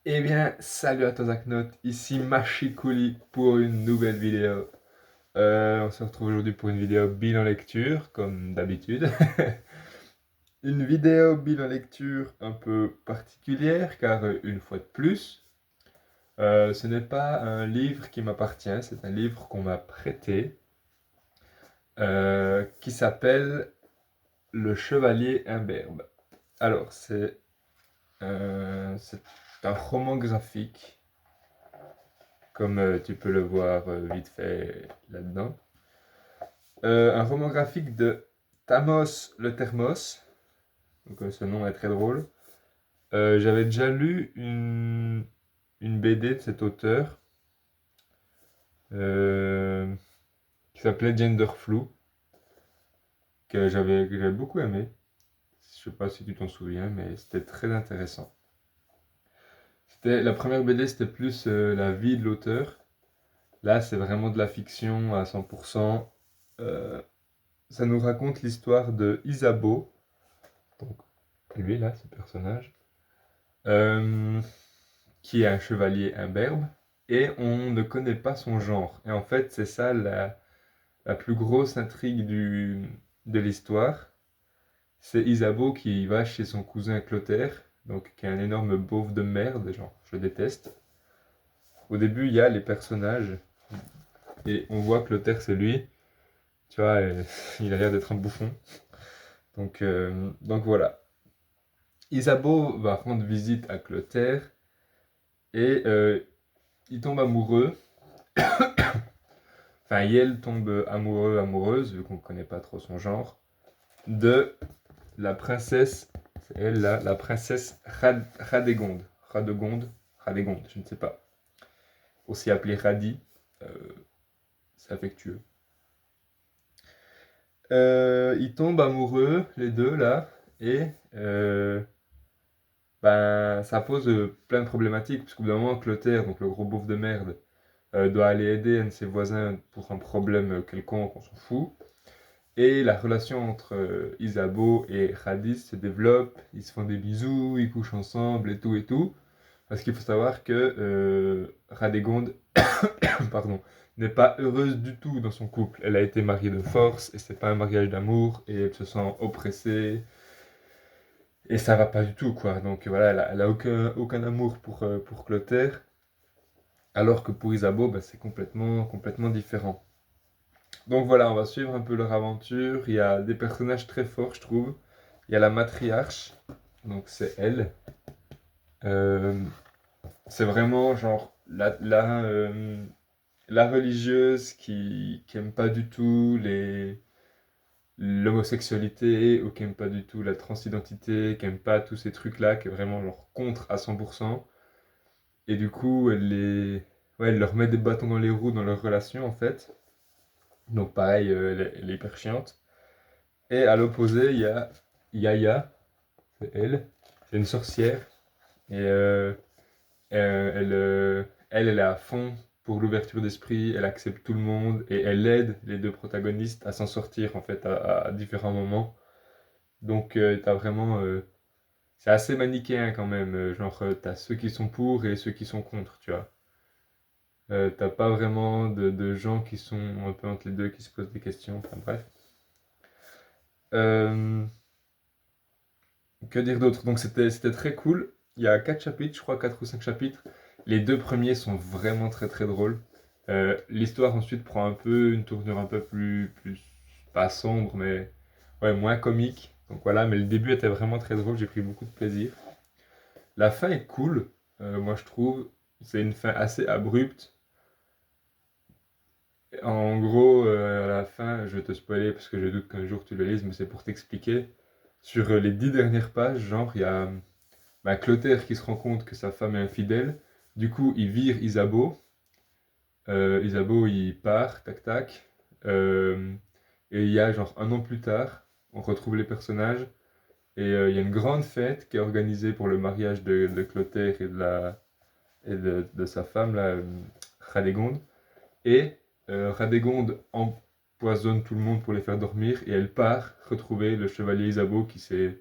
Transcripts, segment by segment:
Eh bien, salut à toi Zaknot, ici Machikouli pour une nouvelle vidéo. On se retrouve aujourd'hui pour une vidéo bilan lecture, comme d'habitude. Une vidéo bilan lecture un peu particulière, car une fois de plus, ce n'est pas un livre qui m'appartient, c'est un livre qu'on m'a prêté, qui s'appelle Le Chevalier Imberbe. Alors, c'est un roman graphique comme tu peux le voir vite fait là-dedans. Un roman graphique de Thamos le Thermos, donc ce nom est très drôle. J'avais déjà lu une BD de cet auteur euh, qui s'appelait Genderflu, que j'avais beaucoup aimé. Je sais pas si tu t'en souviens, mais c'était très intéressant. La première BD, c'était plus la vie de l'auteur. Là, c'est vraiment de la fiction à 100%. Euh, Ça nous raconte l'histoire de Isabeau, donc lui là, ce personnage, euh, qui est un chevalier imberbe, et on ne connaît pas son genre. Et en fait, c'est ça la plus grosse intrigue de l'histoire. C'est Isabeau qui va chez son cousin Clotaire, donc qui est un énorme beauf de merde, genre, je le déteste. Au début, il y a les personnages, et on voit Clotaire, c'est lui, tu vois, et il a l'air d'être un bouffon. Donc voilà. Isabeau va rendre visite à Clotaire et il tombe amoureux. Enfin, elle tombe amoureux, amoureuse, vu qu'on ne connaît pas trop son genre, de la princesse, c'est elle là, la princesse Radégonde. Radegonde, Radégonde, je ne sais pas. Aussi appelée Radi, euh, c'est affectueux. Ils tombent amoureux, les deux là, et ben, ça pose plein de problématiques, parce qu'au bout d'un moment, Clotaire, donc le gros beauf de merde, doit aller aider un de ses voisins pour un problème quelconque, on s'en fout. Et la relation entre Isabeau et Radis se développe, ils se font des bisous, ils couchent ensemble et tout et tout. Parce qu'il faut savoir que Radégonde pardon, n'est pas heureuse du tout dans son couple. Elle a été mariée de force et c'est pas un mariage d'amour et elle se sent oppressée et ça va pas du tout quoi. Donc voilà, elle a aucun amour pour Clotaire alors que pour Isabeau, bah, c'est complètement différent. Donc voilà, on va suivre un peu leur aventure. Il y a des personnages très forts, je trouve. Il y a la matriarche, donc c'est elle. Euh, c'est vraiment genre la religieuse qui aime pas du tout l'homosexualité ou qui aime pas du tout la transidentité, qui aime pas tous ces trucs-là, qui est vraiment genre contre à 100%. Et du coup, ouais, elle leur met des bâtons dans les roues dans leur relation en fait. Donc pareil, elle est hyper chiante. Et à l'opposé, il y a Yaya, c'est elle. C'est une sorcière. Et elle est à fond pour l'ouverture d'esprit. Elle accepte tout le monde. Et elle aide les deux protagonistes à s'en sortir, en fait, à différents moments. Donc, t'as vraiment. C'est assez manichéen quand même. Genre, t'as ceux qui sont pour et ceux qui sont contre, tu vois. T'as pas vraiment de gens qui sont un peu entre les deux, qui se posent des questions. Enfin, bref. Euh, Que dire d'autre? Donc c'était très cool. Il y a 4 chapitres, je crois 4 ou 5 chapitres. Les deux premiers sont vraiment très drôles. L'histoire ensuite prend un peu une tournure un peu plus pas sombre, mais ouais, moins comique. Donc voilà, mais le début était vraiment très drôle, j'ai pris beaucoup de plaisir. La fin est cool, moi je trouve. C'est une fin assez abrupte. En gros, à la fin, je vais te spoiler parce que je doute qu'un jour tu le lises, mais c'est pour t'expliquer. Sur les 10 dernières pages, genre, il y a bah, Clotaire qui se rend compte que sa femme est infidèle. Du coup, il vire Isabeau. Isabeau, il part, tac tac. Euh, et il y a genre un an plus tard, on retrouve les personnages. Et il y a une grande fête qui est organisée pour le mariage de Clotaire et de sa femme, là, Radégonde. Et Radégonde empoisonne tout le monde pour les faire dormir. Et elle part retrouver le chevalier Isabeau qui s'est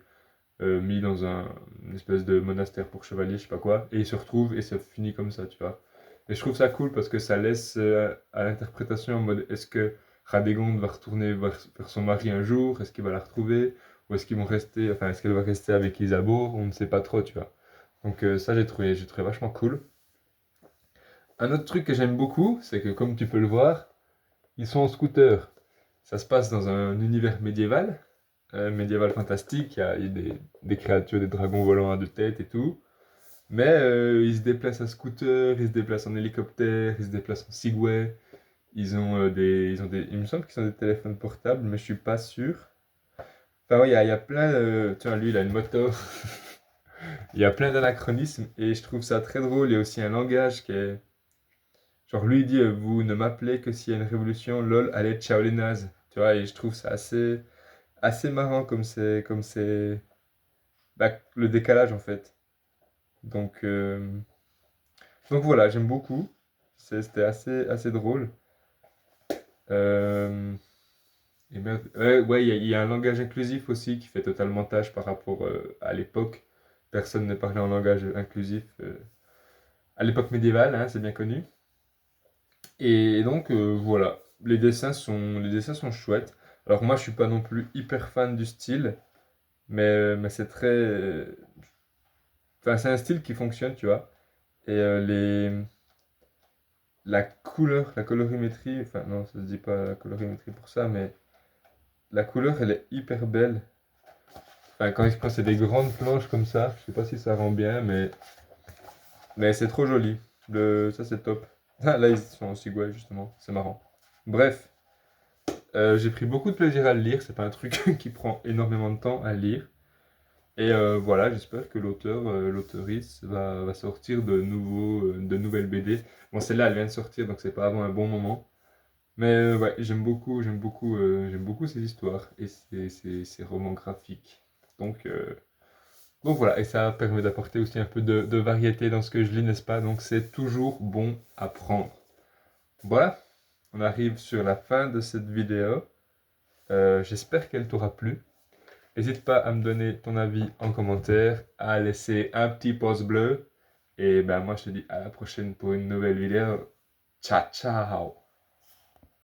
mis dans une espèce de monastère pour chevaliers, je sais pas quoi, et il se retrouve et ça finit comme ça, tu vois. Et je trouve ça cool parce que ça laisse à l'interprétation en mode est-ce que Radégonde va retourner vers son mari un jour, est-ce qu'il va la retrouver, ou est-ce qu'ils vont rester, enfin est-ce qu'elle va rester avec Isabeau, on ne sait pas trop, tu vois. Donc ça j'ai trouvé vachement cool. Un autre truc que j'aime beaucoup, c'est que comme tu peux le voir, ils sont en scooter. Ça se passe dans un univers médiéval, médiéval fantastique, il y a des créatures, des dragons volants à deux têtes et tout. Mais ils se déplacent à scooter, ils se déplacent en hélicoptère, ils se déplacent en Segway. Il me semble qu'ils ont des téléphones portables, mais je suis pas sûr. Enfin, ouais, il y a plein. Tiens, lui, il a une moto. Il y a plein d'anachronismes et je trouve ça très drôle. Il y a aussi un langage qui est. Genre, lui, il dit vous ne m'appelez que s'il y a une révolution, lol, allez, ciao les nazes. Tu vois, et je trouve ça assez marrant comme c'est. Bah, le décalage en fait. Donc, euh, donc voilà, j'aime beaucoup. C'était assez drôle. Euh, et merde, ouais, il y a un langage inclusif aussi qui fait totalement tâche par rapport à l'époque. Personne ne parlait en langage inclusif à l'époque médiévale, hein, c'est bien connu. Et donc voilà, les dessins sont chouettes. Alors moi je suis pas non plus hyper fan du style, mais c'est très, enfin c'est un style qui fonctionne, tu vois. Et la couleur, la colorimétrie, enfin non, ça se dit pas la colorimétrie pour ça, mais la couleur elle est hyper belle. Enfin, quand c'est des grandes planches comme ça, je sais pas si ça rend bien, mais c'est trop joli. Ça c'est top. Ah, là ils sont en Sigway justement, c'est marrant. Bref, j'ai pris beaucoup de plaisir à le lire, c'est pas un truc qui prend énormément de temps à lire. Et voilà, j'espère que l'auteurice va sortir de nouvelles BD. Bon, celle-là, elle vient de sortir, donc c'est pas avant un bon moment. Mais ouais, j'aime beaucoup ces histoires et ces romans graphiques. Donc, euh, donc voilà, et ça permet d'apporter aussi un peu de variété dans ce que je lis, n'est-ce pas? Donc c'est toujours bon à prendre. Voilà, on arrive sur la fin de cette vidéo. J'espère qu'elle t'aura plu. N'hésite pas à me donner ton avis en commentaire, à laisser un petit pouce bleu. Et ben moi je te dis à la prochaine pour une nouvelle vidéo. Ciao ciao!